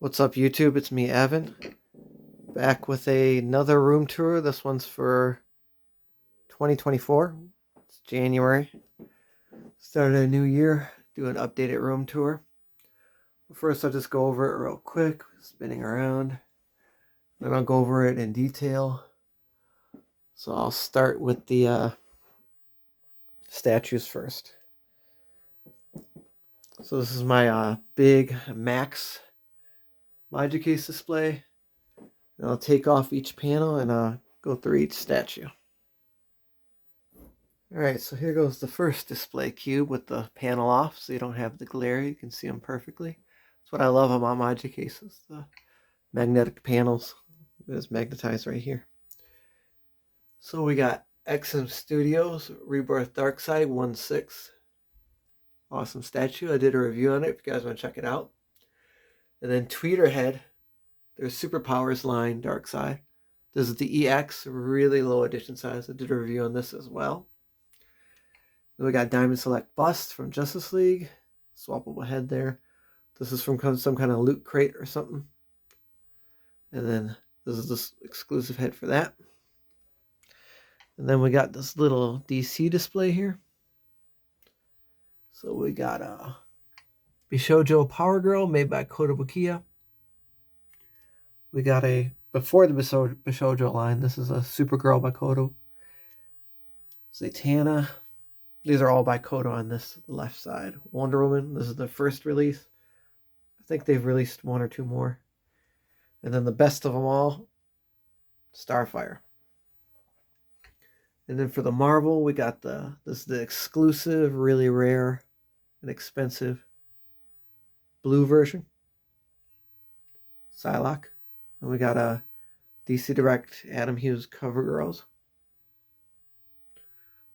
What's up, YouTube? It's me, Evan, back with another room tour. This one's for 2024. It's January. Started a new year, do an updated room tour. First, I'll just go over it real quick, spinning around. Then I'll go over it in detail. So I'll start with the statues first. So this is my big Max Magic Case display. And I'll take off each panel and go through each statue. Alright, so here goes the first display cube with the panel off so you don't have the glare. You can see them perfectly. That's what I love about Magic Cases, the magnetic panels. It is magnetized right here. So we got XM Studios Rebirth Darkseid 1/6. Awesome statue. I did a review on it if you guys want to check it out. And then Tweeterhead, their Superpowers line Darkseid. This is the EX, really low edition size. I did a review on this as well. Then we got Diamond Select Bust from Justice League. Swappable head there. This is from some kind of loot crate or something. And then this is this exclusive head for that. And then we got this little DC display here. So we got Bishojo Power Girl made by Kotobukiya. We got before the Bishojo line, this is a Supergirl by Koto. Zatanna. These are all by Koto on this left side. Wonder Woman, this is the first release. I think they've released one or two more. And then the best of them all, Starfire. And then for the Marvel, we got this is the exclusive, really rare and expensive blue version. Psylocke. And we got a DC Direct Adam Hughes Cover Girls.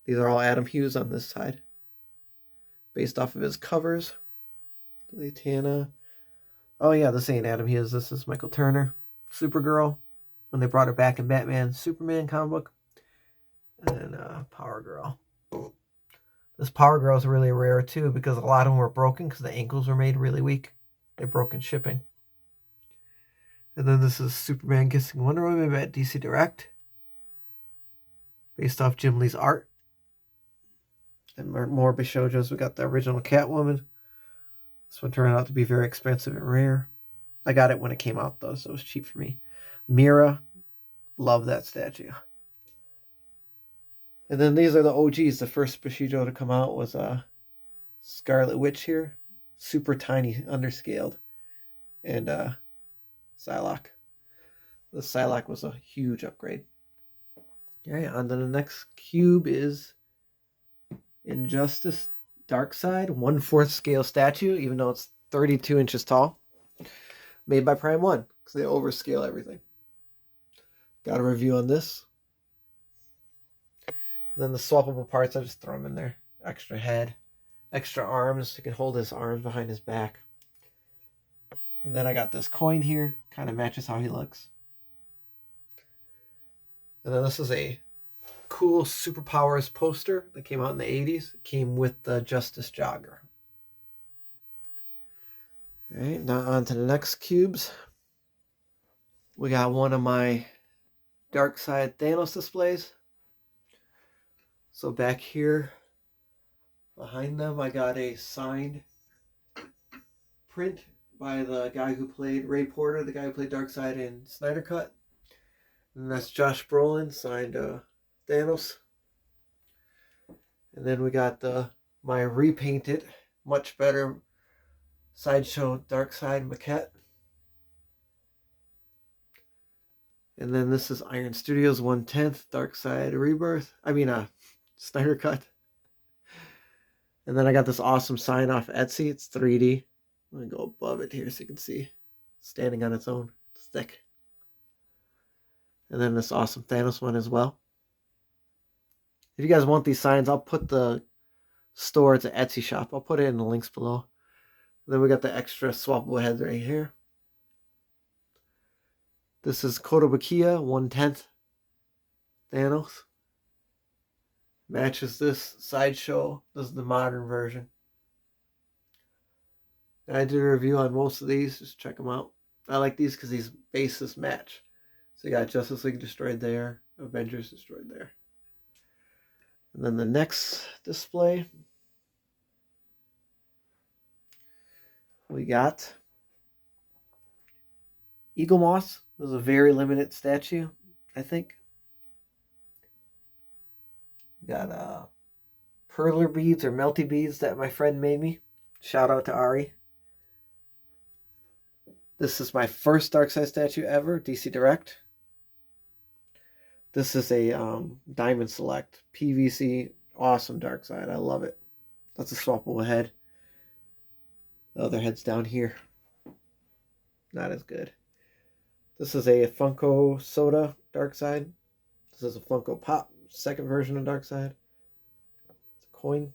These are all Adam Hughes on this side. Based off of his covers. Zatanna. Oh yeah, this ain't Adam Hughes. This is Michael Turner. Supergirl. When they brought her back in Batman Superman comic book. And Power Girl. This Power Girl is really rare too because a lot of them were broken because the ankles were made really weak. They broke in shipping. And then this is Superman Kissing Wonder Woman at DC Direct. Based off Jim Lee's art. And more Bishojos. We got the original Catwoman. This one turned out to be very expensive and rare. I got it when it came out though, so it was cheap for me. Mira. Love that statue. And then these are the OGs. The first Bushido to come out was Scarlet Witch here. Super tiny, underscaled. And Psylocke. The Psylocke was a huge upgrade. Alright, on to the next cube is Injustice Darkseid. 1/4 scale statue, even though it's 32 inches tall. Made by Prime 1, because they overscale everything. Got a review on this. Then the swappable parts, I just throw them in there. Extra head, extra arms. You can hold his arms behind his back. And then I got this coin here. Kind of matches how he looks. And then this is a cool Superpowers poster that came out in the 80s. It came with the Justice Jogger. Alright, now on to the next cubes. We got one of my Darkseid Thanos displays. So back here, behind them, I got a signed print by the guy who played Ray Porter, the guy who played Darkseid in Snyder Cut. And that's Josh Brolin, signed Thanos. And then we got my repainted, much better Sideshow Darkseid maquette. And then this is Iron Studios 1/10 Darkseid Rebirth. Snyder Cut. And then I got this awesome sign off Etsy. It's 3D. I'm going to go above it here so you can see. Standing on its own. It's thick. And then this awesome Thanos one as well. If you guys want these signs, I'll put the store. It's an Etsy shop. I'll put it in the links below. And then we got the extra swappable heads right here. This is Kotobukiya 1/10 Thanos. Matches this Sideshow. This is the modern version. I did a review on most of these. Just check them out. I like these because these bases match. So you got Justice League destroyed there, Avengers destroyed there. And then the next display, we got Eagle Moss. This is a very limited statue, I think. Got perler beads or melty beads that my friend made me. Shout out to Ari. This is my first Darkseid statue ever, DC Direct. This is a Diamond Select PVC, awesome Darkseid. I love it. That's a swappable head. The other head's down here. Not as good. This is a Funko Soda Darkseid. This is a Funko Pop, second version of Darkseid. It's a coin.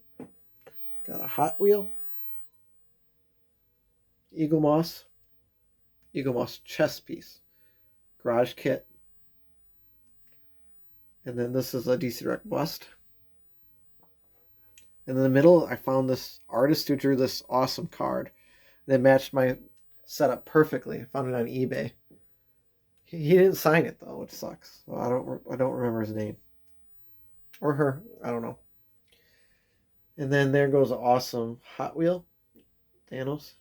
Got a Hot Wheel. Eagle Moss chest piece. Garage kit. And then this is a DC Direct bust. And in the middle, I found this artist who drew this awesome card that matched my setup perfectly. I found it on eBay. He didn't sign it though, which sucks. So I don't remember his name. Or her. I don't know. And then there goes an awesome Hot Wheel. Thanos.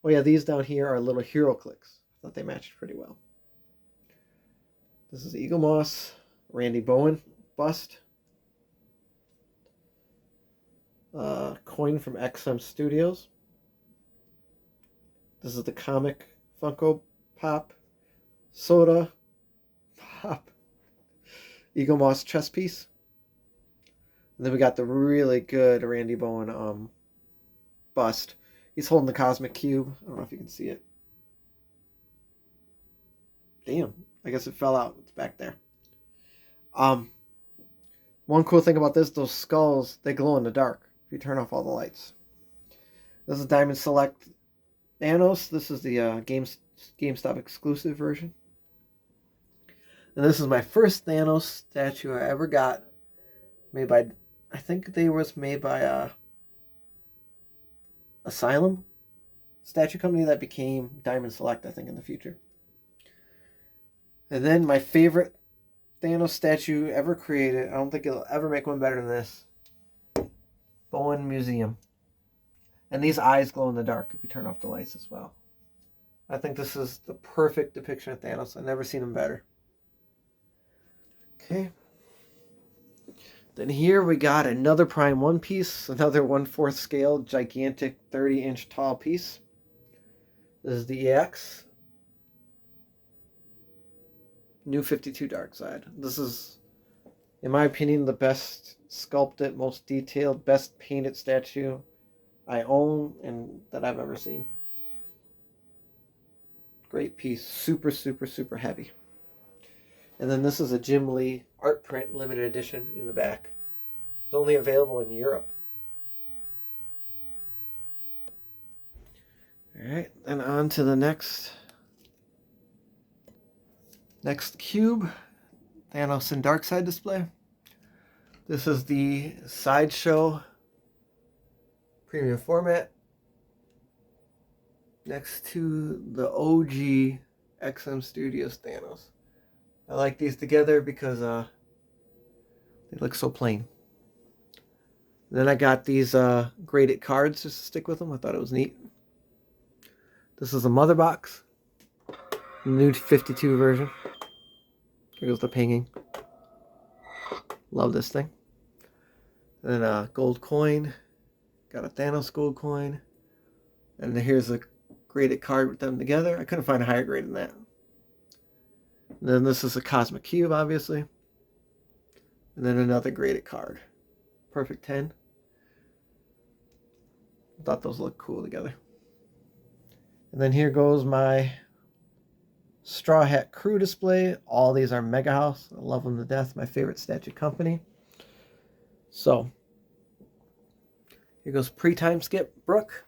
Oh yeah, these down here are little hero clicks. I thought they matched pretty well. This is Eagle Moss, Randy Bowen bust. Coin from XM Studios. This is the comic Funko Pop Soda Pop Eagle Moss chest piece. And then we got the really good Randy Bowen bust. He's holding the Cosmic Cube. I don't know if you can see it. Damn, I guess it fell out. It's back there. One cool thing about this, those skulls, they glow in the dark if you turn off all the lights. This is Diamond Select Thanos. This is the GameStop exclusive version. And this is my first Thanos statue I ever got. Made by, I think they was made by Asylum statue company that became Diamond Select, I think, in the future. And then my favorite Thanos statue ever created. I don't think it'll ever make one better than this. Bowen Museum. And these eyes glow in the dark if you turn off the lights as well. I think this is the perfect depiction of Thanos. I've never seen him better. Okay. Then here we got another Prime 1 piece. Another 1/4 scale, gigantic 30-inch tall piece. This is the EX. New 52 Darkseid. This is, in my opinion, the best sculpted, most detailed, best painted statue I own and that I've ever seen. Great piece. Super, super, super heavy. And then this is a Jim Lee art print limited edition in the back. It's only available in Europe. Alright, then on to the next cube. Thanos and Darkseid display. This is the Sideshow premium format. Next to the OG XM Studios Thanos. I like these together because they look so plain. Then I got these graded cards just to stick with them. I thought it was neat. This is a mother box. New 52 version. Here goes the pinging. Love this thing. And then a gold coin. Got a Thanos gold coin. And then here's a graded card with them together. I couldn't find a higher grade than that. And then this is a Cosmic Cube, obviously. And then another graded card. Perfect 10. I thought those looked cool together. And then here goes my Straw Hat Crew display. All these are Mega House. I love them to death. My favorite statue company. So, here goes pre-time skip Brooke.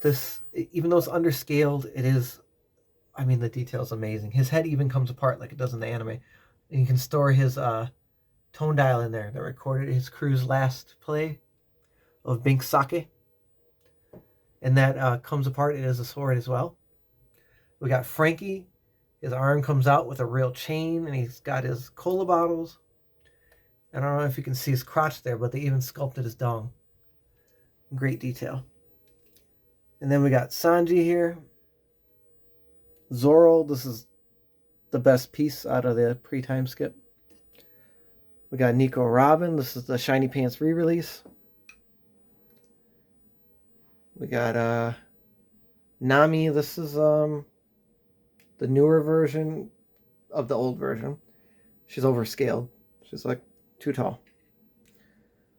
This, even though it's underscaled, it is, I mean, the detail's amazing. His head even comes apart like it does in the anime. And you can store his tone dial in there that recorded his crew's last play of Bink Sake. And that comes apart. It is a sword as well. We got Frankie. His arm comes out with a real chain, and he's got his cola bottles. I don't know if you can see his crotch there, but they even sculpted his dong. Great detail. And then we got Sanji here. Zoro, this is the best piece out of the pre-time skip. We got Nico Robin. This is the Shiny Pants re-release. We got Nami. This is the newer version of the old version. She's overscaled. She's like too tall.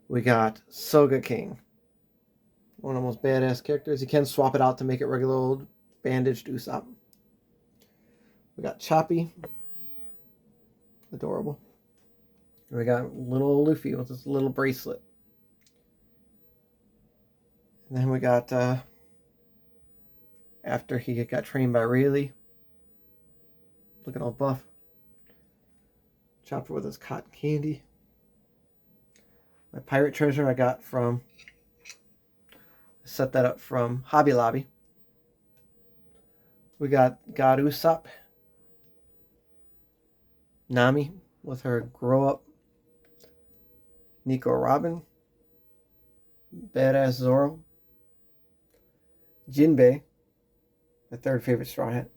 We got Soga King. One of the most badass characters. You can swap it out to make it regular old bandaged Usopp. We got Choppy. Adorable. We got little Luffy with this little bracelet. And then we got, after he got trained by Rayleigh, looking all buff. Chopper with his cotton candy. My pirate treasure I got from, I set that up from Hobby Lobby. We got God Usopp. Nami with her grow up. Nico Robin. Badass Zoro. Jinbei. My third favorite Straw Hat.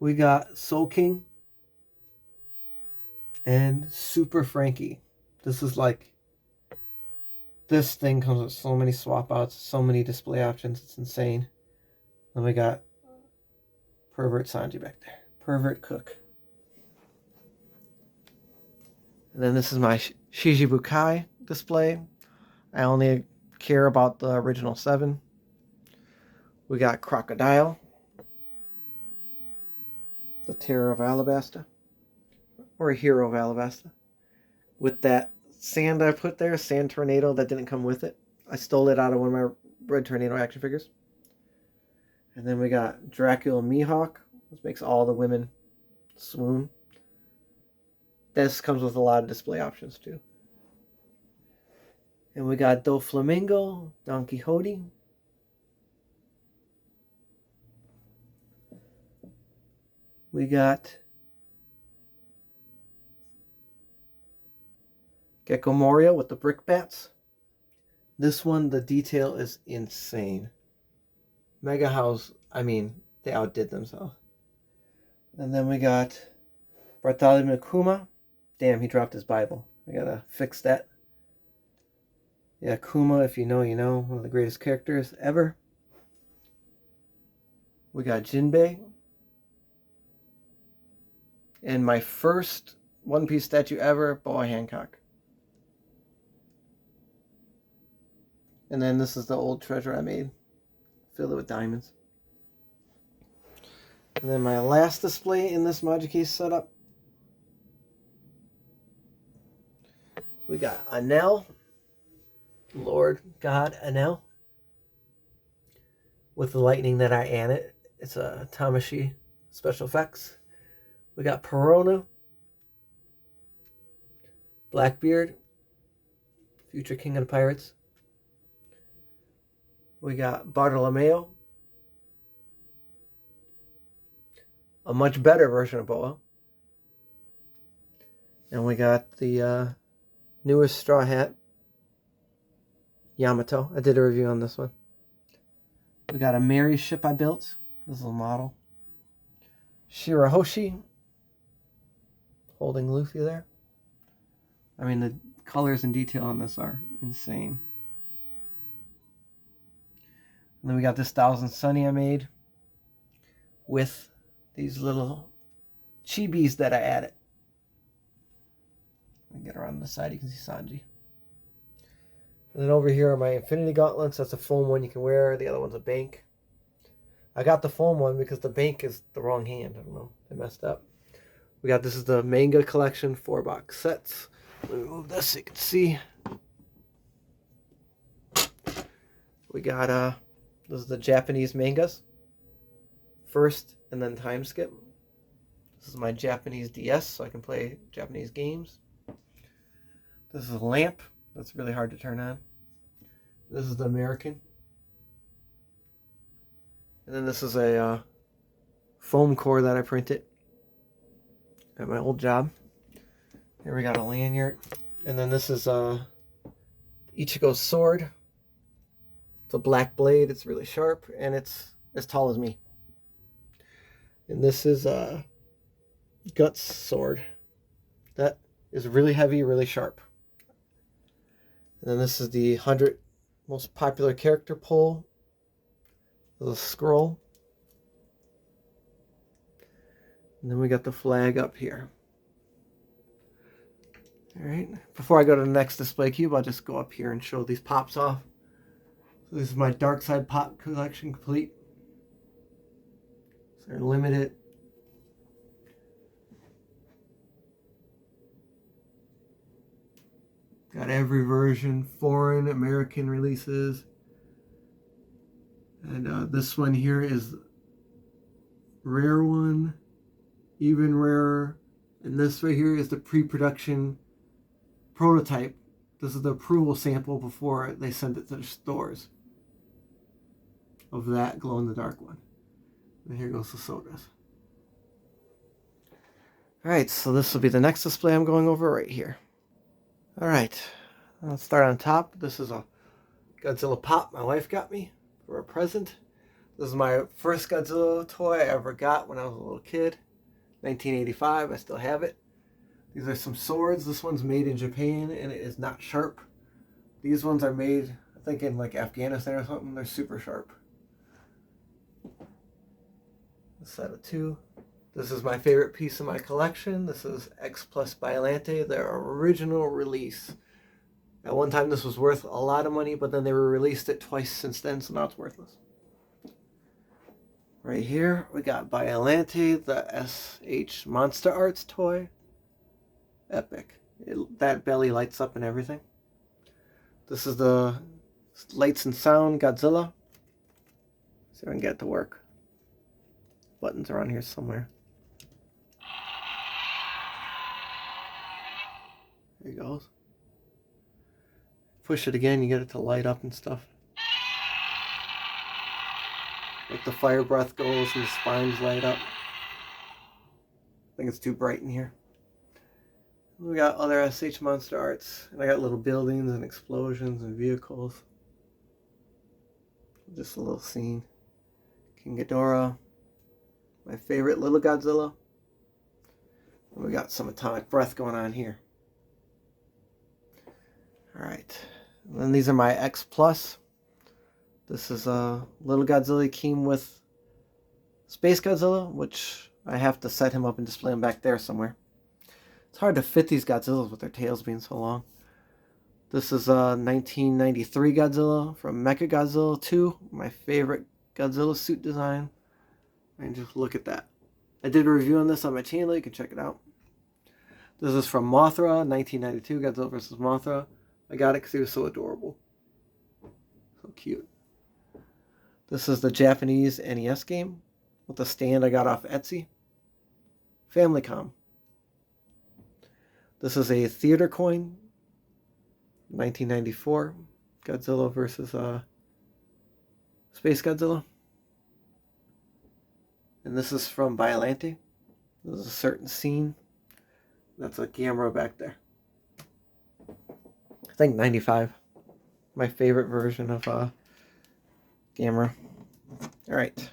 We got Soul King. And Super Frankie. This is like, this thing comes with so many swap outs, so many display options. It's insane. Then we got Pervert Sanji back there. Pervert Cook. And then this is my Shichibukai display. I only care about the original 7. We got Crocodile. The Terror of Alabasta. Or a Hero of Alabasta. With that sand I put there, Sand Tornado, that didn't come with it. I stole it out of one of my Red Tornado action figures. And then we got Dracula Mihawk. This makes all the women swoon. This comes with a lot of display options too. And we got Doflamingo, Don Quixote. We got Gecko Moria with the brick bats. This one, the detail is insane. Mega House, I mean, they outdid themselves. And then we got Bartholomew Kuma. Damn, he dropped his Bible. I gotta fix that. Yeah, Kuma, if you know, you know. One of the greatest characters ever. We got Jinbei. And my first One Piece statue ever, Boa Hancock. And then this is the old treasure I made. Filled it with diamonds. And then my last display in this Maji case setup. We got Anel. Lord God Anel. With the lightning that I added. It's a Tamashi special effects. We got Perona. Blackbeard. Future King of the Pirates. We got Bartolomeo. A much better version of Boa. And we got the newest Straw Hat. Yamato. I did a review on this one. We got a Mary ship I built. This is a model. Shirahoshi. Holding Luffy there. I mean, the colors and detail on this are insane. And then we got this Thousand Sunny I made with these little chibis that I added. Let me get around the side, you can see Sanji. And then over here are my Infinity Gauntlets. That's a foam one you can wear. The other one's a bank. I got the foam one because the bank is the wrong hand. I don't know. They messed up. We got, this is the manga collection 4-box sets. Let me move this so you can see. We got, this is the Japanese mangas. First and then time skip. This is my Japanese DS so I can play Japanese games. This is a lamp. That's really hard to turn on. This is the American. And then this is a foam core that I printed at my old job. Here we got a lanyard. And then this is Ichigo's sword. It's a black blade. It's really sharp, and it's as tall as me. And this is Guts sword. That is really heavy, really sharp. And then this is the 100 most popular character poll. There's a scroll. And then we got the flag up here. All right. Before I go to the next display cube, I'll just go up here and show these pops off. So this is my Darkseid pop collection complete. So they're limited. Got every version, foreign, American releases. And this one here is rare one, even rarer. And this right here is the pre-production prototype. This is the approval sample before they send it to the stores of that glow-in-the-dark one. And here goes the sodas. Alright, so this will be the next display I'm going over right here. Alright, let's start on top. This is a Godzilla pop my wife got me for a present. This is my first Godzilla toy I ever got when I was a little kid. 1985, I still have it. These are some swords. This one's made in Japan and it is not sharp. These ones are made, I think, in like Afghanistan or something. They're super sharp. A set of two. This is my favorite piece of my collection. This is X Plus Biollante, their original release. At one time this was worth a lot of money, but then they released it twice since then, so now it's worthless. Right here, we got Biollante, the SH Monster Arts toy. Epic. That belly lights up and everything. This is the Lights and Sound Godzilla. See if I can get it to work. Buttons are on here somewhere. There he goes. Push it again, you get it to light up and stuff. Like the fire breath goes and the spines light up. I think it's too bright in here. We got other SH Monster Arts. And I got little buildings and explosions and vehicles. Just a little scene. King Ghidorah. My favorite little Godzilla. And we got some atomic breath going on here. Alright. And then these are my X Plus. This is a little Godzilla. He came with Space Godzilla, which I have to set him up and display him back there somewhere. It's hard to fit these Godzillas with their tails being so long. This is a 1993 Godzilla from Mechagodzilla 2. My favorite Godzilla suit design. And just look at that. I did a review on this on my channel. You can check it out. This is from Mothra, 1992, Godzilla vs. Mothra. I got it because he was so adorable. So cute. This is the Japanese NES game with the stand I got off Etsy. Famicom. This is a theater coin. 1994. Godzilla versus Space Godzilla. And this is from Biollante. This is a certain scene. That's a camera back there. I think 95. My favorite version of camera. Alright.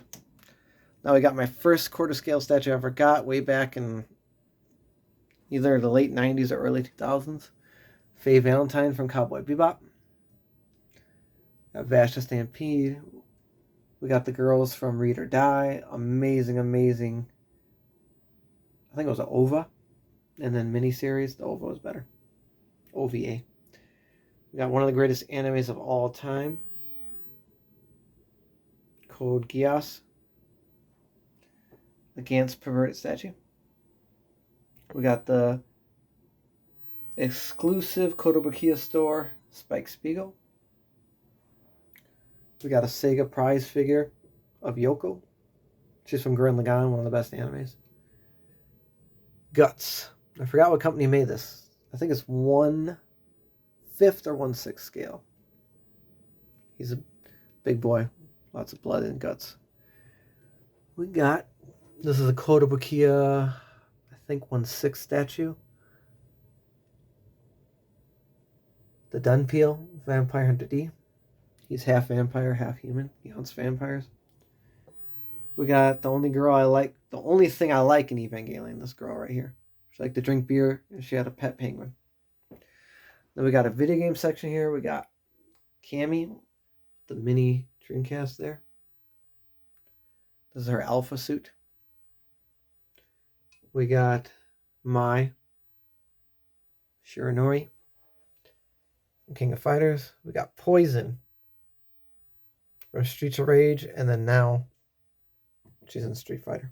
Now we got my first quarter scale statue I ever got way back in either the late 90s or early 2000s. Faye Valentine from Cowboy Bebop. Got Vash the Stampede. We got the girls from Read or Die. Amazing, amazing. I think it was an OVA. And then miniseries. The OVA was better. OVA. We got one of the greatest animes of all time. Code Geass. The Gantz perverted statue. We got the exclusive Kotobukiya store Spike Spiegel. We got a Sega prize figure of Yoko. She's from Gurren Lagann, one of the best animes. Guts. I forgot what company made this. I think it's 1/5 or 1/6 scale. He's a big boy. Lots of blood and guts. We got This is a Kotobukiya, I think 1/6 statue. The Dunpeel Vampire Hunter D. He's half vampire, half human. He hunts vampires. We got the only girl I like, the only thing I like in Evangelion, this girl right here. She liked to drink beer, and she had a pet penguin. Then we got a video game section here. We got Cammy, the mini Dreamcast there. This is her alpha suit. We got Mai, Shiranori, King of Fighters. We got Poison from Streets of Rage, and then now she's in Street Fighter.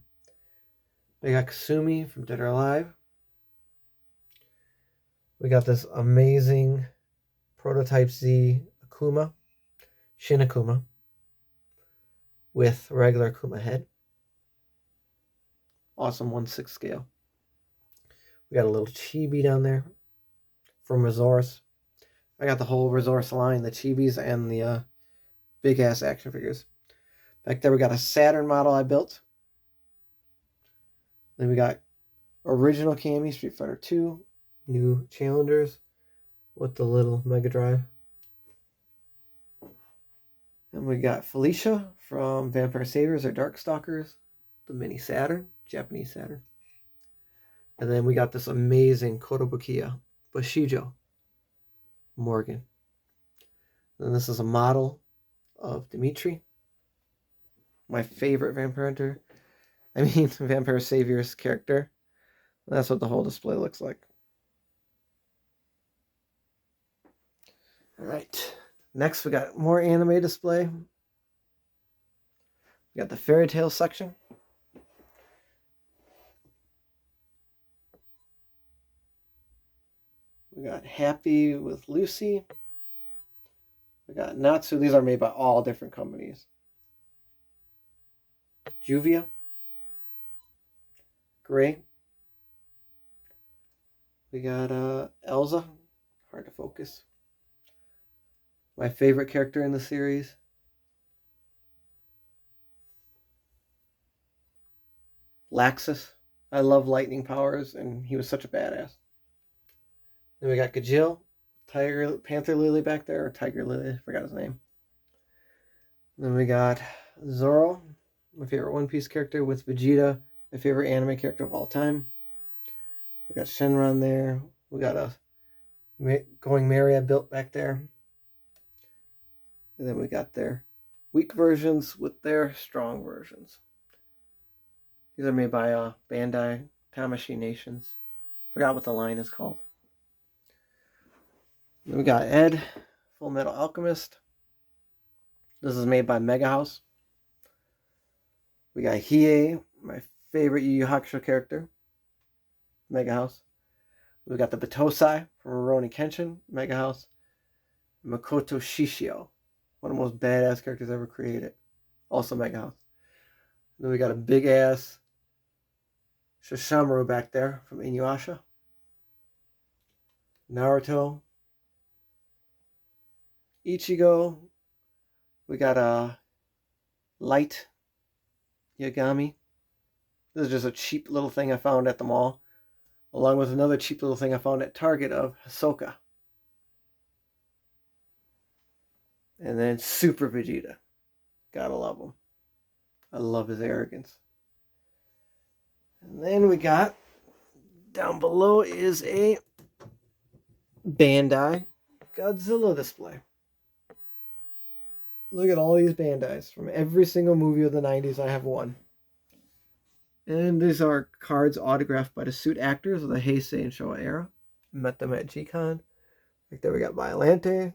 We got Kasumi from Dead or Alive. We got this amazing Prototype Z Akuma, Shin Akuma, with regular Akuma head. Awesome 1/6 scale. We got a little chibi down there from Resource. I got the whole Resource line, the chibis and the big ass action figures. Back there we got a Saturn model I built. Then we got original Cammy, Street Fighter 2, new Challengers with the little Mega Drive. And we got Felicia from Vampire Saviors or Darkstalkers, the mini Saturn, Japanese Saturn. And then we got this amazing Kotobukiya, Bushido, Morgan. Then this is a model of Dimitri, my favorite Vampire Saviors character. That's what the whole display looks like. All right. Next, we got more anime display. We got the fairy tale section. We got Happy with Lucy. We got Natsu. These are made by all different companies. Juvia. Gray. We got Elsa. Hard to focus. My favorite character in the series. Laxus. I love lightning powers, and he was such a badass. Then we got Gajil, Panther Lily back there, or Tiger Lily, I forgot his name. Then we got Zoro, my favorite One Piece character, with Vegeta, my favorite anime character of all time. We got Shenron there. We got a Going Merry I built back there. And then we got their weak versions with their strong versions. These are made by Bandai Tamashii Nations. Forgot what the line is called. Then we got Ed, Full Metal Alchemist. This is made by Mega House. We got Hiei, my favorite Yu Yu Hakusho character. Mega House. We got the Batosai from Rurouni Kenshin. Mega House. Makoto Shishio, one of the most badass characters ever created. Also Mega House. Then we got a big ass Shosamaru back there from Inuyasha. Naruto. Ichigo. We got a Light Yagami. This is just a cheap little thing I found at the mall, along with another cheap little thing I found at Target of Hisoka. And then Super Vegeta. Gotta love him. I love his arrogance. And then we got, down below is a Bandai Godzilla display. Look at all these Bandais. From every single movie of the 90s, I have one. And these are cards autographed by the suit actors of the Heisei and Showa era. Met them at G-Con. Like there we got Violante,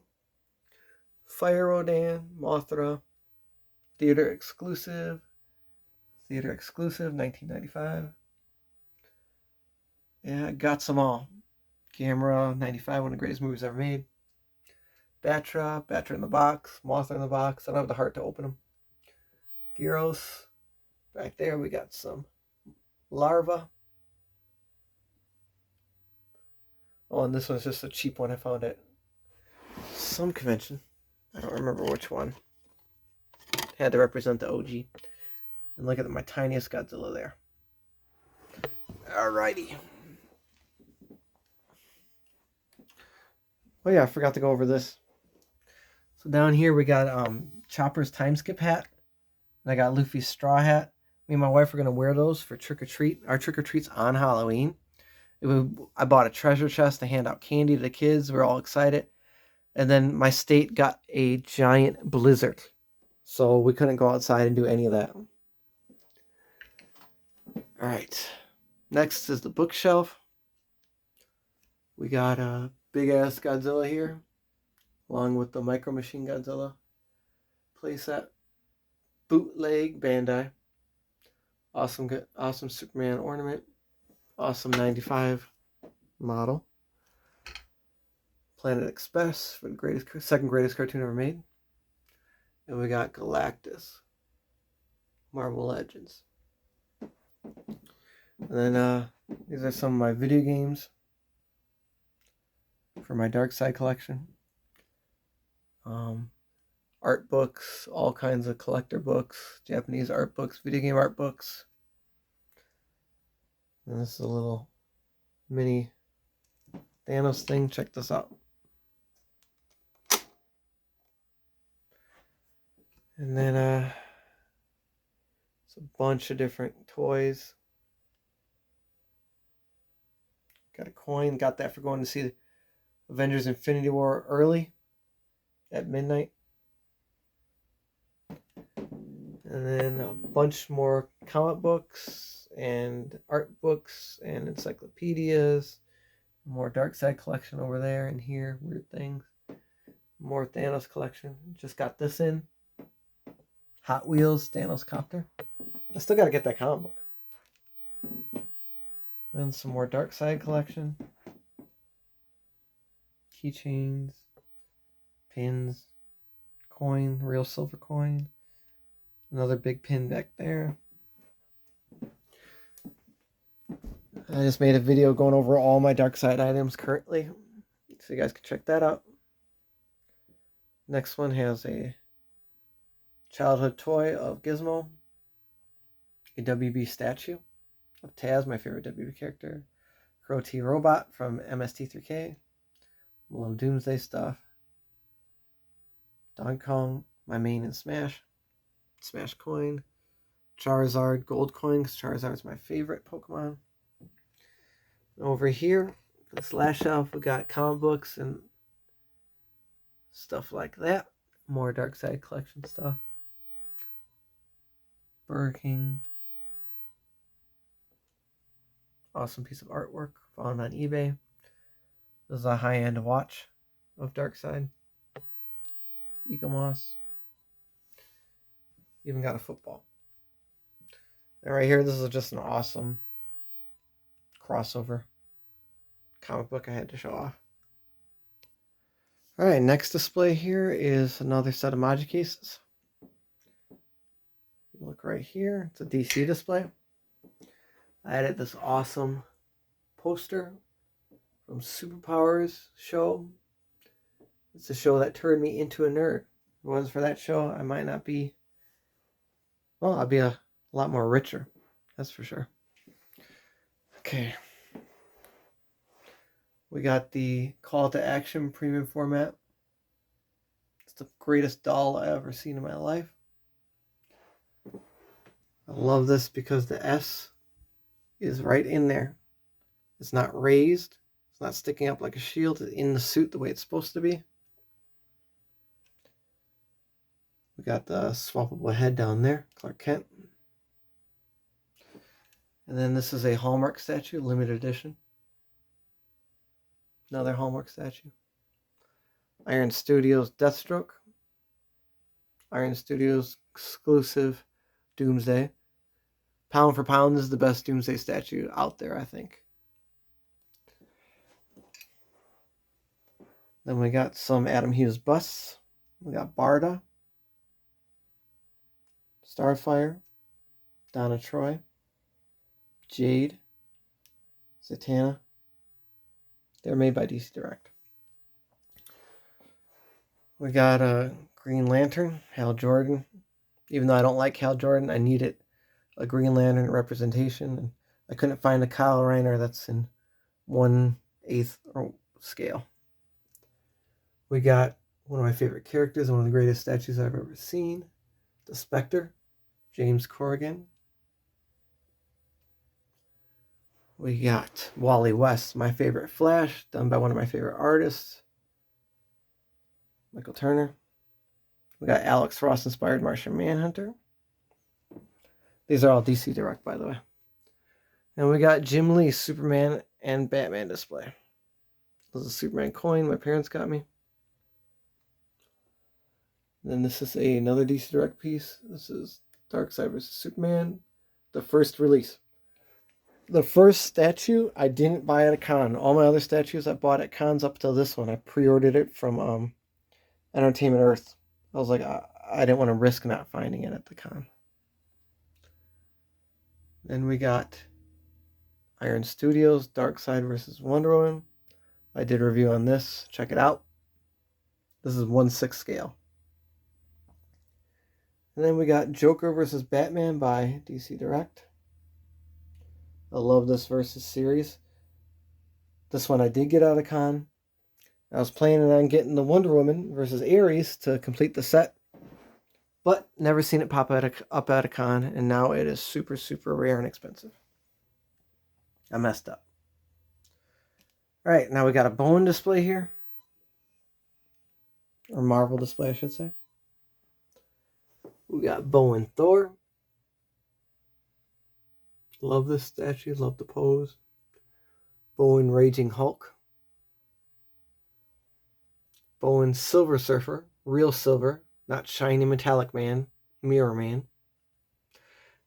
Fire Rodan, Mothra, Theater Exclusive, 1995. Yeah, I got some all. Gamera, 95, one of the greatest movies ever made. Batra in the box, Mothra in the box. I don't have the heart to open them. Gyros. Back there we got some Larva. Oh, and this one's just a cheap one I found at some convention. I don't remember which one. Had to represent the OG. And look at my tiniest Godzilla there. Alrighty. Oh yeah, I forgot to go over this. So down here we got Chopper's time skip hat. And I got Luffy's straw hat. Me and my wife are going to wear those for trick-or-treat. Our trick-or-treat's on Halloween. I bought a treasure chest to hand out candy to the kids. We're all excited. And then my state got a giant blizzard. So we couldn't go outside and do any of that. Alright. Next is the bookshelf. We got a big-ass Godzilla here, along with the Micro Machine Godzilla playset. Bootleg Bandai. Awesome Superman ornament. Awesome 95 model. Planet Express for the second greatest cartoon ever made. And we got Galactus. Marvel Legends. And then these are some of my video games for my Darkseid collection. Art books, all kinds of collector books, Japanese art books, video game art books. And this is a little mini Thanos thing. Check this out. And then it's a bunch of different toys. Got a coin. Got that for going to see Avengers Infinity War early at midnight. And then a bunch more comic books and art books and encyclopedias. More Darkseid collection over there and here. Weird things. More Thanos collection. Just got this in. Hot Wheels Thanos Copter. I still got to get that comic book. Then some more Darkseid collection. Keychains. Pins. Coin. Real silver coin. Another big pin back there. I just made a video going over all my Darkseid items currently, so you guys can check that out. Next one has a childhood toy of Gizmo, a WB statue of Taz, my favorite WB character, Crow T Robot from MST3K, a little Doomsday stuff, Donkey Kong, my main in Smash coin, Charizard gold coin, because Charizard's my favorite Pokemon. Over here, this last shelf, we got comic books and stuff like that. More Darkseid collection stuff. Burger King. Awesome piece of artwork found on eBay. This is a high-end watch of Darkseid. Eaglemoss. Even got a football. And right here, this is just an awesome crossover comic book I had to show off. Alright, next display here is another set of Maji cases. Look right here, it's a DC display. I added this awesome poster from Superpowers show. It's a show that turned me into a nerd. If it wasn't for that show, I might not be, well, I'd be a lot more richer. That's for sure. Okay. We got the Call to Action premium format. It's the greatest doll I've ever seen in my life. I love this because the S is right in there. It's not raised. It's not sticking up like a shield. It's in the suit the way it's supposed to be. We got the swappable head down there, Clark Kent. And then this is a Hallmark statue, limited edition. Another Hallmark statue. Iron Studios Deathstroke. Iron Studios exclusive Doomsday. Pound for pound, this is the best Doomsday statue out there, I think. Then we got some Adam Hughes busts. We got Barda. Starfire. Donna Troy. Jade. Zatanna. They're made by DC Direct. We got a Green Lantern, Hal Jordan. Even though I don't like Hal Jordan, I needed a Green Lantern representation. And I couldn't find a Kyle Reiner that's in 1/8 or scale. We got one of my favorite characters, one of the greatest statues I've ever seen, the Spectre, James Corrigan. We got Wally West, my favorite Flash, done by one of my favorite artists, Michael Turner. We got Alex Ross inspired Martian Manhunter. These are all DC Direct, by the way. And we got Jim Lee, Superman and Batman display. This is a Superman coin my parents got me. Then this is another DC Direct piece. This is Darkseid vs. Superman, the first release. The first statue I didn't buy at a con. All my other statues I bought at cons up till this one. I pre-ordered it from Entertainment Earth. I was like, I didn't want to risk not finding it at the con. Then we got Iron Studios, Darkseid vs. Wonder Woman. I did a review on this. Check it out. This is 1/6 scale. And then we got Joker vs. Batman by DC Direct. I love this Versus series. This one I did get out of con. I was planning on getting the Wonder Woman versus Ares to complete the set, but never seen it pop up at a con, and now it is super, super rare and expensive. I messed up. All right, now we got a Bowen display here. Or Marvel display, I should say. We got Bowen Thor. Love this statue, love the pose. Bowen Raging Hulk. Bowen Silver Surfer, real silver, not shiny metallic man, mirror man.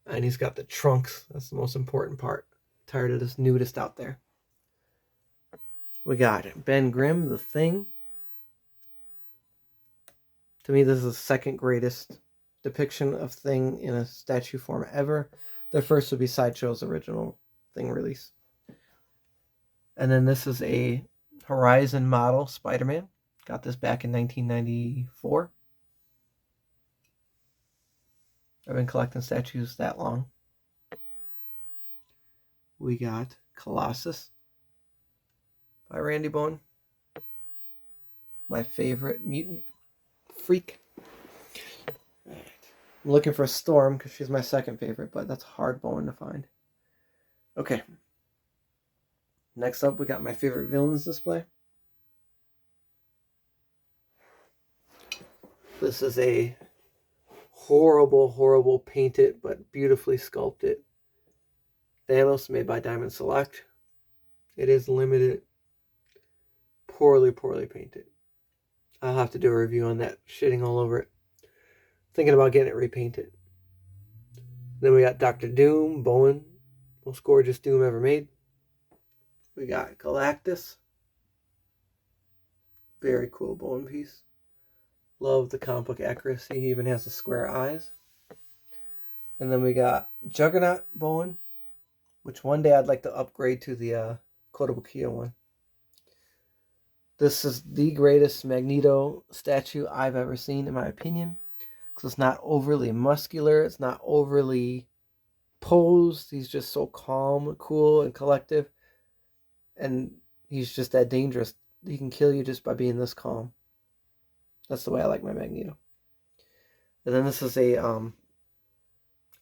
And he's got the trunks, that's the most important part. Tired of this nudist out there. We got Ben Grimm, The Thing. To me, this is the second greatest depiction of Thing in a statue form ever. The first would be Sideshow's original Thing release. And then this is a Horizon model Spider-Man. Got this back in 1994. I've been collecting statues that long. We got Colossus by Randy Bowen. My favorite mutant freak. Right. I'm looking for Storm because she's my second favorite, but that's a hard Bowen to find. Okay. Next up, we got my favorite villains display. This is a horrible, horrible painted but beautifully sculpted Thanos made by Diamond Select. It is limited, poorly, poorly painted. I'll have to do a review on that, shitting all over it. Thinking about getting it repainted. Then we got Dr. Doom, Bowen, most gorgeous Doom ever made. We got Galactus. Very cool Bowen piece. Love the comic book accuracy. He even has the square eyes. And then we got Juggernaut Bowen, which one day I'd like to upgrade to the Kotobukiya one. This is the greatest Magneto statue I've ever seen, in my opinion. Because it's not overly muscular. It's not overly posed. He's just so calm, cool, and collective. And he's just that dangerous. He can kill you just by being this calm. That's the way I like my Magneto. And then this is a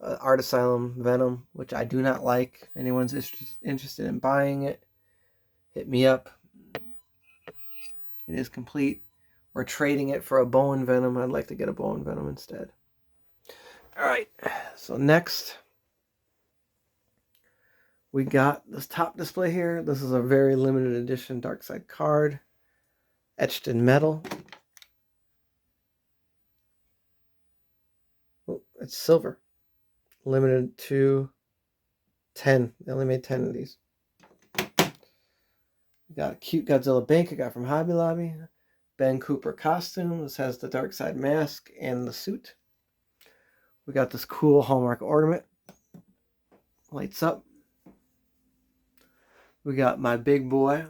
Art Asylum Venom, which I do not like. If anyone's interested in buying it, hit me up. It is complete. We're trading it for a Bowen Venom. I'd like to get a Bowen Venom instead. Alright, so next we got this top display here. This is a very limited edition Darkseid card, etched in metal. Oh, it's silver. Limited to 10. They only made 10 of these. We got a cute Godzilla bank I got from Hobby Lobby. Ben Cooper costume. This has the Darkseid mask and the suit. We got this cool Hallmark ornament. Lights up. We got my big boy,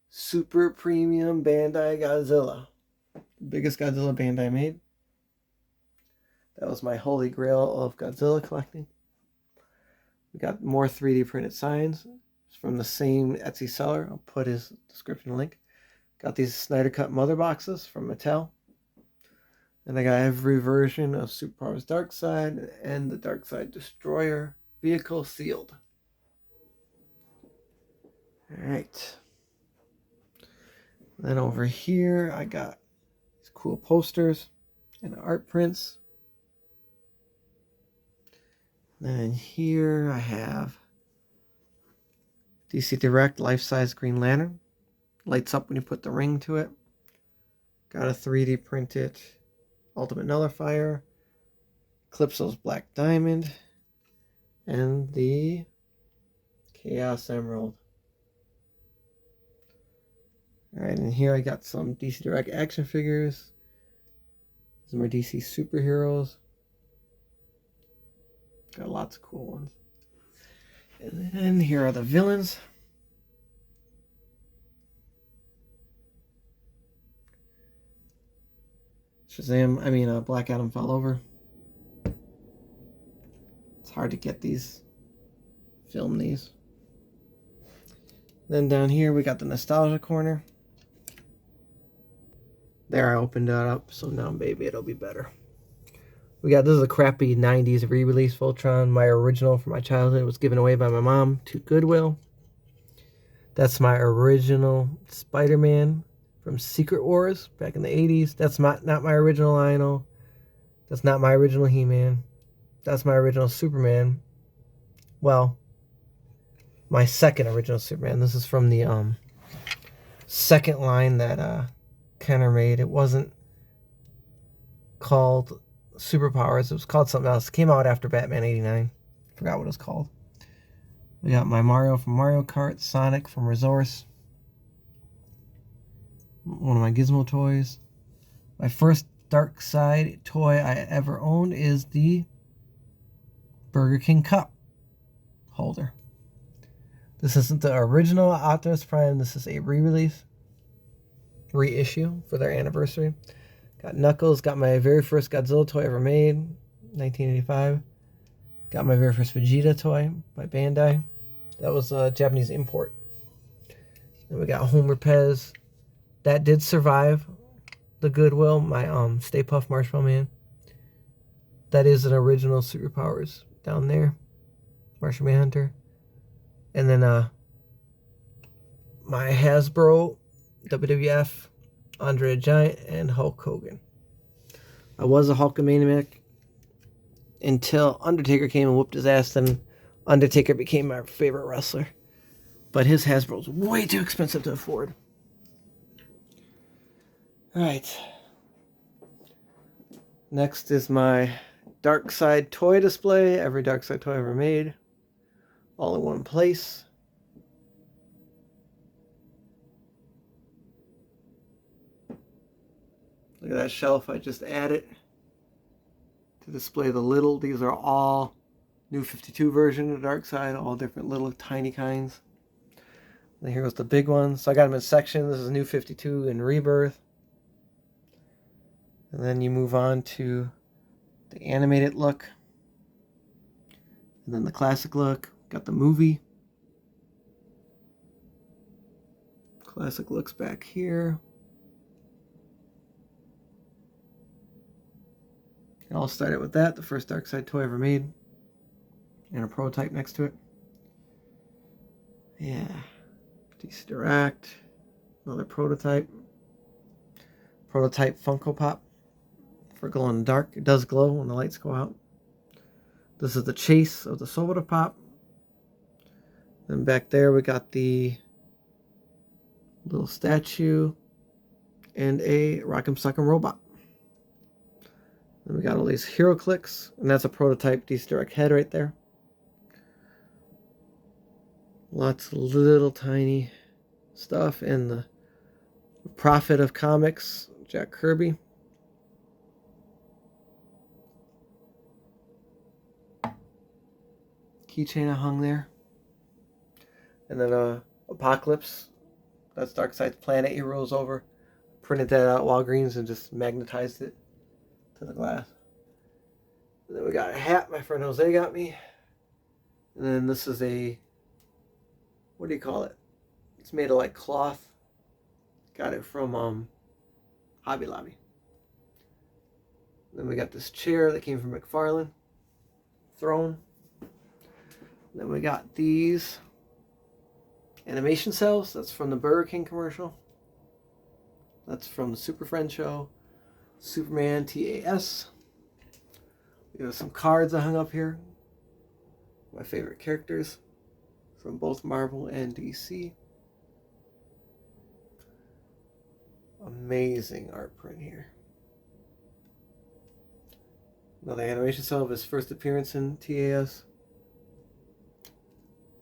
Super Premium Bandai Godzilla. Biggest Godzilla Bandai made. That was my holy grail of Godzilla collecting. We got more 3D printed signs from the same Etsy seller. I'll put his description link. Got these Snyder Cut mother boxes from Mattel. And I got every version of Superpower's Darkseid and the Darkseid Destroyer vehicle sealed. Alright. Then over here I got these cool posters and art prints. Then here I have DC Direct life-size Green Lantern. Lights up when you put the ring to it. Got a 3D printed Ultimate Nullifier, Calypso's Black Diamond, and the Chaos Emerald. Alright, and here I got some DC Direct action figures. Some more DC superheroes. Got lots of cool ones. And then here are the villains. Black Adam fell over. It's hard to get these, film these. Then down here we got the nostalgia corner. There, I opened that up, so now maybe it'll be better. This is a crappy 90s re-release Voltron. My original from my childhood was given away by my mom to Goodwill. That's my original Spider-Man from Secret Wars back in the 80s. That's not my original Lionel. That's not my original He-Man. That's my original Superman. Well, my second original Superman. This is from the second line that Kenner made. It wasn't called Superpowers. It was called something else. It came out after Batman 89. Forgot what it was called. We got my Mario from Mario Kart, Sonic from Resource. One of my Gizmo toys. My first Darkseid toy I ever owned is the Burger King Cup holder. This isn't the original Optimus Prime. This is a re-release, reissue for their anniversary. Got Knuckles. Got my very first Godzilla toy ever made, 1985. Got my very first Vegeta toy by Bandai. That was a Japanese import. Then we got Homer Pez. That did survive the Goodwill. My Stay Puft Marshmallow Man. That is an original Superpowers down there. Martian Manhunter. And then my Hasbro WWF Andre the Giant and Hulk Hogan. I was a Hulkamaniac until Undertaker came and whooped his ass. Then Undertaker became my favorite wrestler. But his Hasbro's way too expensive to afford. Alright. Next is my Darkseid toy display. Every Darkseid toy ever made. All in one place. Look at that shelf I just added to display the little. These are all new 52 version of Darkseid, all different little tiny kinds. And here goes the big ones. So I got them in sections. This is new 52 and Rebirth. And then you move on to the animated look. And then the classic look. Got the movie. Classic looks back here. And I'll start it with that, the first Darkseid toy ever made. And a prototype next to it. Yeah. DC Direct. Another prototype. Prototype Funko Pop for glow in the dark. It does glow when the lights go out. This is the chase of the soda pop. Then back there we got the little statue and a Rock'em Sock'em robot. Then we got all these hero clicks, and that's a prototype DC Direct head right there. Lots of little tiny stuff, and the prophet of comics, Jack Kirby. Keychain I hung there. And then Apocalypse. That's Darkseid's planet he rolls over. Printed that out at Walgreens and just magnetized it to the glass. And then we got a hat my friend Jose got me. And then this is a, what do you call it? It's made of like cloth. Got it from Hobby Lobby. Then we got this chair that came from McFarlane. Throne. Then we got these animation cells. That's from the Burger King commercial. That's from the Super Friends show. Superman TAS. We have some cards I hung up here. My favorite characters from both Marvel and DC. Amazing art print here. Another animation cell of his first appearance in TAS.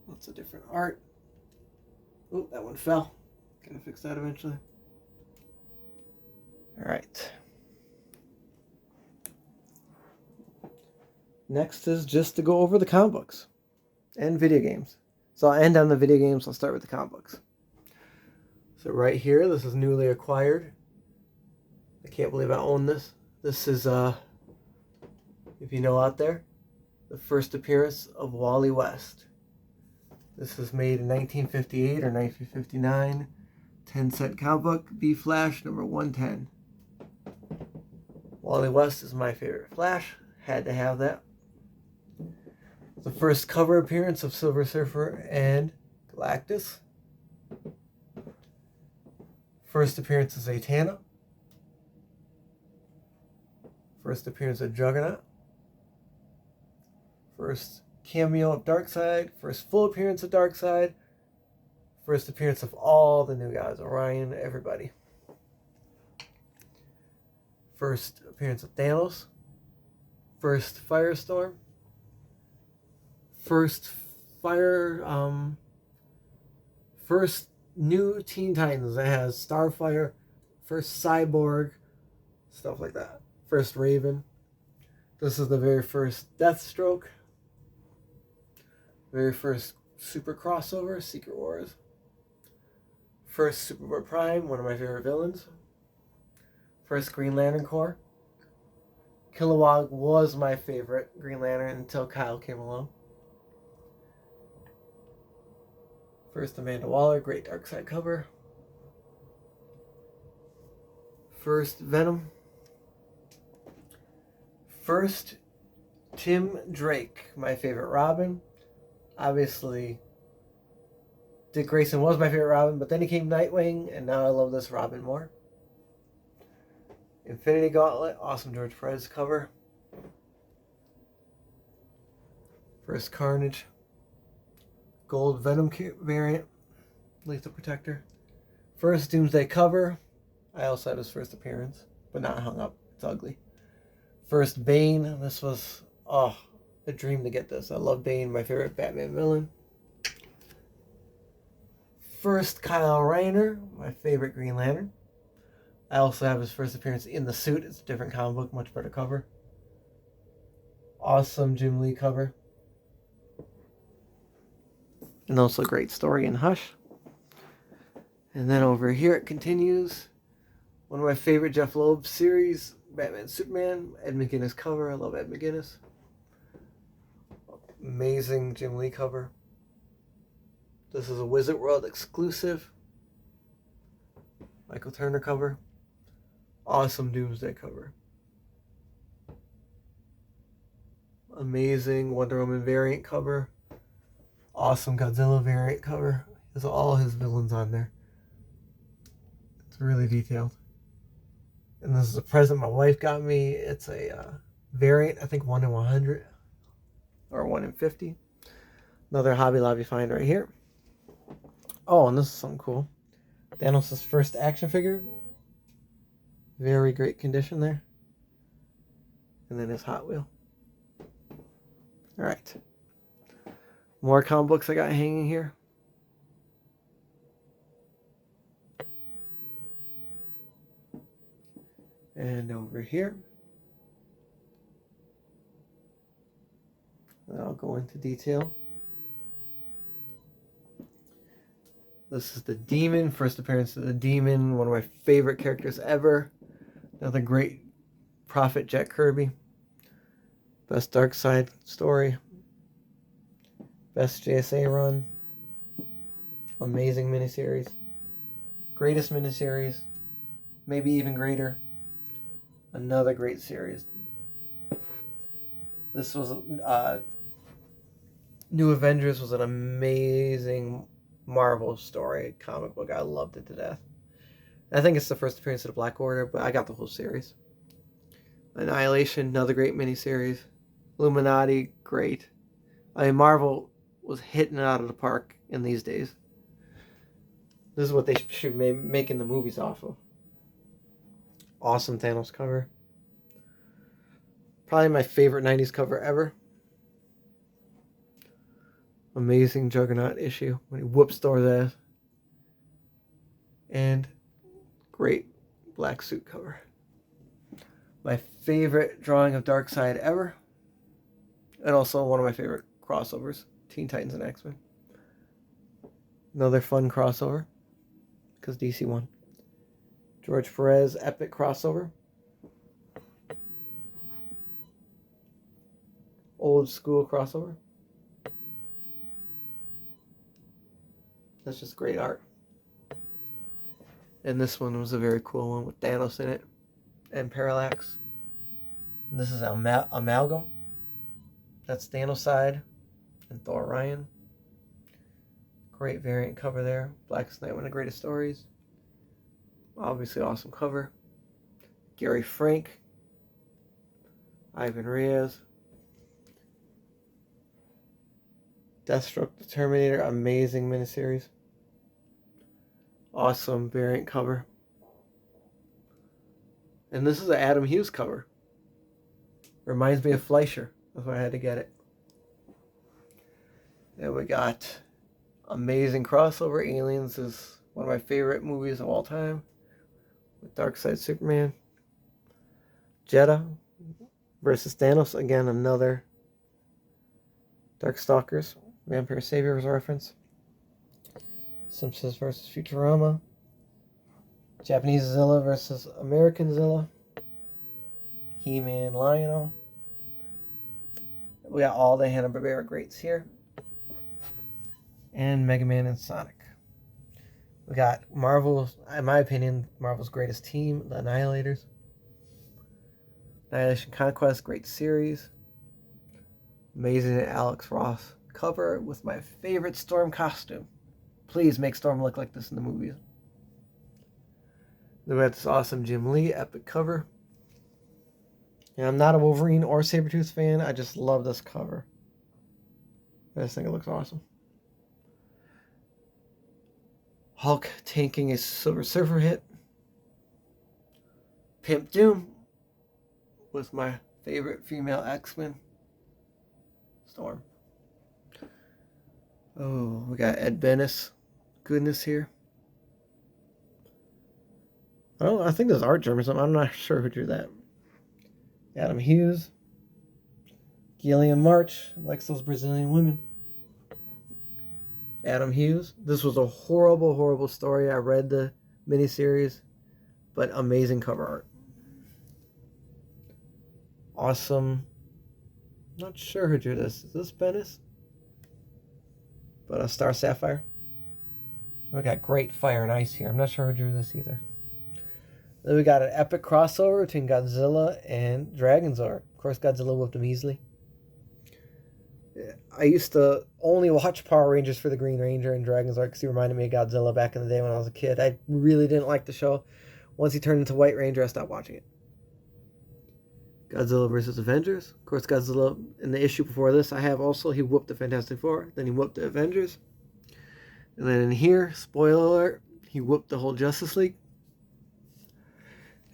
Lots of different art. Oh, that one fell. Gonna fix that eventually. Alright. Next is just to go over the comic books and video games. So I'll end on the video games. I'll start with the comic books. So right here, this is newly acquired. I can't believe I own this. This is, if you know out there, the first appearance of Wally West. This was made in 1958 or 1959. 10-cent comic book, B-Flash number 110. Wally West is my favorite Flash. Had to have that. The first cover appearance of Silver Surfer and Galactus. First appearance of Zatanna. First appearance of Juggernaut. First cameo of Darkseid. First full appearance of Darkseid. First appearance of all the new guys. Orion, everybody. First appearance of Thanos. First Firestorm. First first new Teen Titans that has Starfire. First Cyborg. Stuff like that. First Raven. This is the very first Deathstroke. Very first super crossover, Secret Wars. First Superboy Prime, one of my favorite villains. First Green Lantern Corps. Kilowog was my favorite Green Lantern until Kyle came along. First Amanda Waller, great Darkseid cover. First Venom. First Tim Drake, my favorite Robin. Obviously, Dick Grayson was my favorite Robin, but then he came Nightwing, and now I love this Robin more. Infinity Gauntlet, awesome George Perez cover. First Carnage. Gold Venom variant, Lethal Protector. First Doomsday cover. I also had his first appearance, but not hung up. It's ugly. First Bane. This was, a dream to get this. I love Bane, my favorite Batman villain. First Kyle Rayner, my favorite Green Lantern. I also have his first appearance in the suit. It's a different comic book, much better cover. Awesome Jim Lee cover. And also great story in Hush. And then over here it continues. One of my favorite Jeff Loeb series, Batman Superman, Ed McGuinness cover. I love Ed McGuinness. Amazing Jim Lee cover. This is a Wizard World exclusive. Michael Turner cover. Awesome Doomsday cover. Amazing Wonder Woman variant cover. Awesome Godzilla variant cover. There's all his villains on there. It's really detailed. And this is a present my wife got me. It's a variant, I think 1 in 100 or 1 in 50. Another Hobby Lobby find right here. Oh, and this is something cool. Thanos' first action figure. Very great condition there. And then his Hot Wheel. Alright. More comic books I got hanging here. And over here. I'll go into detail. This is the Demon, first appearance of the Demon, one of my favorite characters ever. Another great Prophet Jack Kirby. Best Darkseid story. Best JSA run. Amazing miniseries. Greatest miniseries. Maybe even greater. Another great series. This was New Avengers was an amazing Marvel story comic book. I loved it to death. I think it's the first appearance of the Black Order, but I got the whole series. Annihilation, another great miniseries. Illuminati, great. I mean, Marvel was hitting it out of the park in these days. This is what they should be making the movies off of. Awesome Thanos cover. Probably my favorite 90s cover ever. Amazing Juggernaut issue when he whoops Thor's ass. And great black suit cover. My favorite drawing of Darkseid ever. And also one of my favorite crossovers. Teen Titans and X-Men. Another fun crossover. Because DC won. George Perez epic crossover. Old school crossover. That's just great art. And this one was a very cool one with Thanos in it. And Parallax. And this is Amalgam. That's Thanos side. And Thor Ryan. Great variant cover there. Blackest Night, one of the greatest stories. Obviously awesome cover. Gary Frank. Ivan Reyes. Deathstroke the Terminator. Amazing miniseries. Awesome variant cover. And this is an Adam Hughes cover. Reminds me of Fleischer. That's why I had to get it. And we got amazing crossover. Aliens is one of my favorite movies of all time. With Darkseid Superman. Jeddah versus Thanos. Again, another Darkstalkers. Vampire Saviors reference. Simpsons versus Futurama. Japanese Zilla versus American Zilla. He-Man, Lionel. We got all the Hanna-Barbera greats here. And Mega Man and Sonic. We got Marvel's, in my opinion, Marvel's greatest team, the Annihilators. Annihilation Conquest, great series. Amazing Alex Ross cover with my favorite Storm costume. Please make Storm look like this in the movies. Then we got this awesome Jim Lee epic cover. And I'm not a Wolverine or Sabretooth fan. I just love this cover. I just think it looks awesome. Hulk tanking a Silver Surfer hit. Pimp Doom was my favorite female X-Men. Storm. Oh, we got Ed Benes. Goodness here. I think there's art germ or something. I'm not sure who drew that. Adam Hughes. Gillian March likes those Brazilian women. Adam Hughes. This was a horrible, horrible story. I read the miniseries, but amazing cover art. Awesome. Not sure who drew this. Is this Benes? But a Star Sapphire. We got great Fire and Ice here. I'm not sure who drew this either. Then we got an epic crossover between Godzilla and Dragonzord. Of course, Godzilla whooped him easily. I used to only watch Power Rangers for the Green Ranger and Dragonzord because he reminded me of Godzilla back in the day when I was a kid. I really didn't like the show. Once he turned into White Ranger, I stopped watching it. Godzilla versus Avengers. Of course, Godzilla, in the issue before this, I have also, he whooped the Fantastic Four. Then he whooped the Avengers. And then in here, spoiler alert, he whooped the whole Justice League.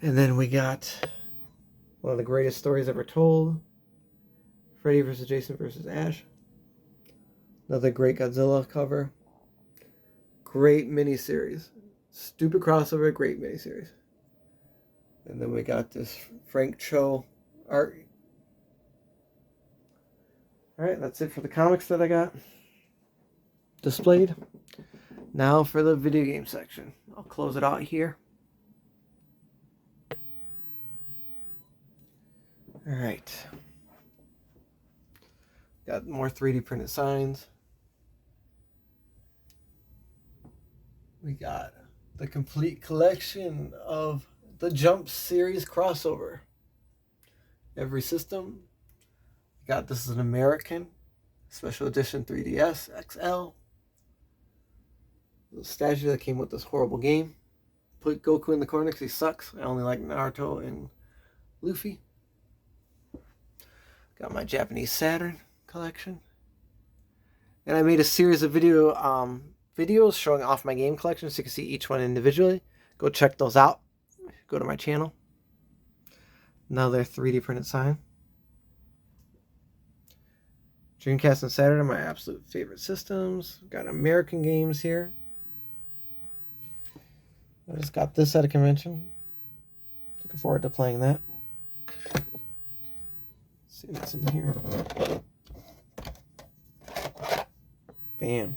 And then we got one of the greatest stories ever told. Freddy versus Jason versus Ash. Another great Godzilla cover. Great miniseries. Stupid crossover, great miniseries. And then we got this Frank Cho art. Alright, that's it for the comics that I got displayed. Now for the video game section. I'll close it out here. Alright. Got more 3D printed signs. We got the complete collection of the Jump series crossover. Every system. We got this is an American special edition 3DS XL. The statue that came with this horrible game. Put Goku in the corner because he sucks. I only like Naruto and Luffy. Got my Japanese Saturn collection. And I made a series of videos showing off my game collection so you can see each one individually. Go check those out. Go to my channel. Another 3D printed sign. Dreamcast and Saturn are my absolute favorite systems. Got American games here. I just got this at a convention. Looking forward to playing that. Let's see what's in here. Bam.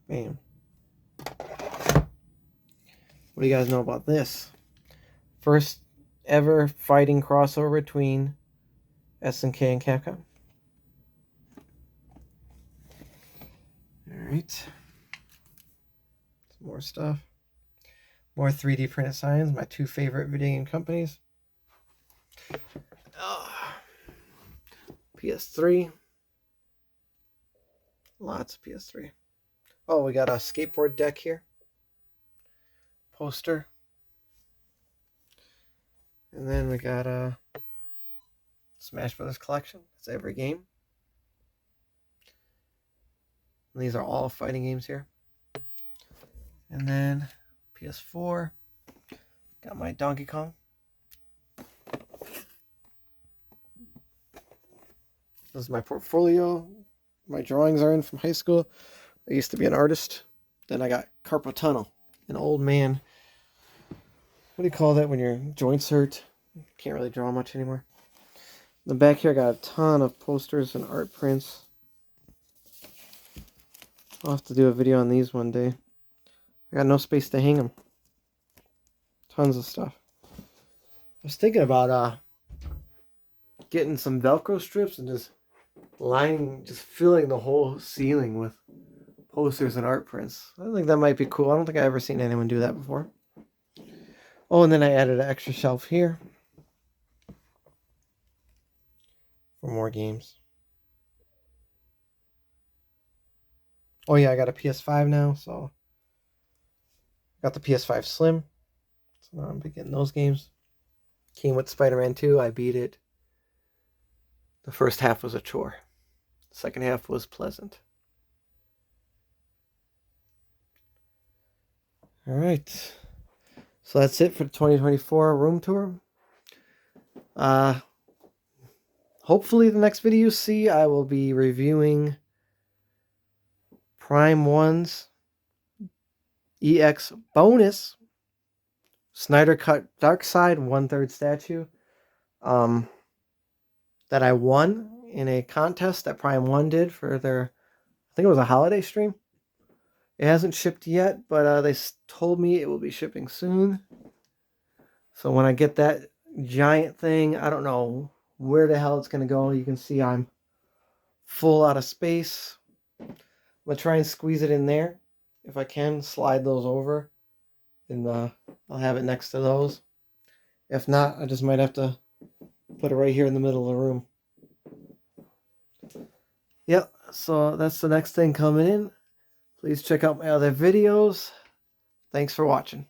Bam. What do you guys know about this? First ever fighting crossover between SNK and Capcom. Alright. Some more stuff. More 3D printed signs. My two favorite video game companies. PS3. Lots of PS3. Oh, we got a skateboard deck here. Poster. And then we got a Smash Brothers collection. It's every game. And these are all fighting games here. And then PS4. Got my Donkey Kong. This is my portfolio. My drawings are in from high school. I used to be an artist. Then I got carpal tunnel. An old man. What do you call that when your joints hurt? Can't really draw much anymore. In the back here I got a ton of posters and art prints. I'll have to do a video on these one day. I got no space to hang them. Tons of stuff. I was thinking about getting some Velcro strips and just filling the whole ceiling with posters and art prints. I think that might be cool. I don't think I've ever seen anyone do that before. Oh, and then I added an extra shelf here for more games. Oh yeah, I got a PS5 now, so got the PS5 Slim. So now I'm getting those games. Came with Spider-Man 2. I beat it. The first half was a chore. The second half was pleasant. All right. So that's it for the 2024 room tour. Hopefully the next video you see, I will be reviewing Prime 1's EX bonus Snyder Cut Darkseid 1/3 statue that I won in a contest that Prime 1 did for their, I think it was a holiday stream. It hasn't shipped yet, but they told me it will be shipping soon. So when I get that giant thing, I don't know where the hell it's going to go. You can see I'm full out of space. I'm going to try and squeeze it in there. If I can, slide those over. And I'll have it next to those. If not, I just might have to put it right here in the middle of the room. Yep, so that's the next thing coming in. Please check out my other videos. Thanks for watching.